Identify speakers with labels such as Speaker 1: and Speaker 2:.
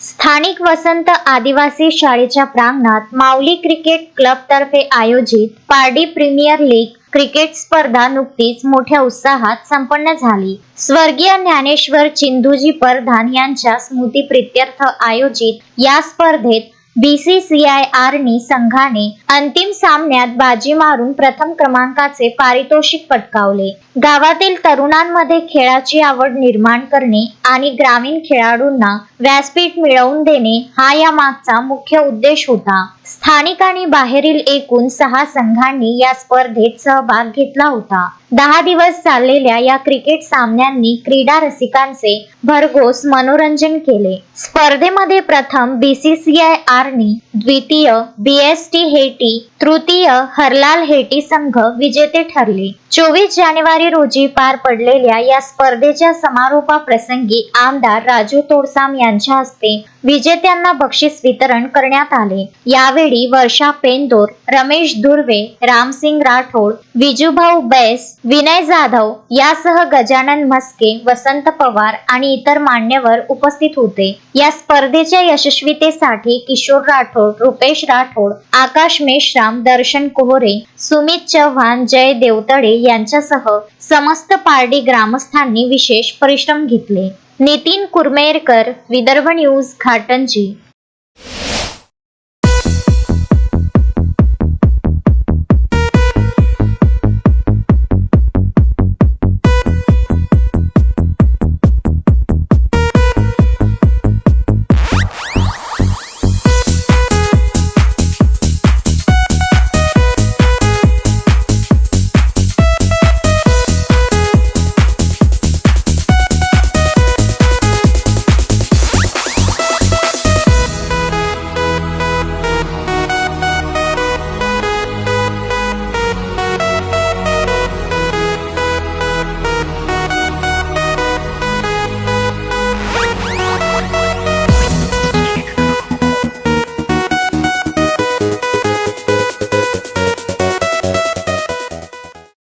Speaker 1: स्थानिक वसंत आदिवासी शाळेच्या प्रांगणात माऊली क्रिकेट क्लब तर्फे आयोजित पारडी प्रीमियर लीग क्रिकेट स्पर्धा नुकतीच मोठ्या उत्साहात संपन्न झाली. स्वर्गीय ज्ञानेश्वर चिंदूजी परधान यांच्या स्मृतिप्रित्यर्थ आयोजित या स्पर्धेत BCCIRनी संघाने अंतिम सामन्यात बाजी मारून प्रथम क्रमांकाचे पारितोषिक पटकावले. गावातील तरुणांमध्ये खेळाची आवड निर्माण करणे आणि ग्रामीण खेळाडूंना व्यासपीठ मिळवून देणे हा या मागचा मुख्य उद्देश होता. स्थानिक आणि बाहेरील एकूण 6 संघांनी या स्पर्धेत सहभाग घेतला होता. 10 दिवस चाललेल्या या क्रिकेट सामन्यांनी क्रीडा रसिकांचे भरघोस मनोरंजन केले. स्पर्धेमध्ये प्रथम BCCIRनी, द्वितीय BST हेटी, तृतीय हरलाल हेटी संघ विजेते ठरले. 24 जानेवारी रोजी पार पडलेल्या या स्पर्धेच्या समारोपाप्रसंगी आमदार राजू तोडसाम यांच्या हस्ते विजेत्यांना बक्षीस वितरण करण्यात आले. यावेळी वर्षा पेंदोर, रमेश धुर्वे, रामसिंग राठोड, विजूभाऊ बैस, विनय जाधव यासह गजानन म्हस्के, वसंत पवार आणि इतर मान्यवर उपस्थित होते. या स्पर्धेच्या यशस्वीतेसाठी किशोर राठोड, रुपेश राठोड, आकाश मेश्राम, दर्शन कोहरे, सुमित चव्हाण, जय देवतडे यांच्यासह समस्त पारडी ग्रामस्थांनी विशेष परिश्रम घेतले. नितीन कुरमेरकर, विदर्भ न्यूज, घाटंजी.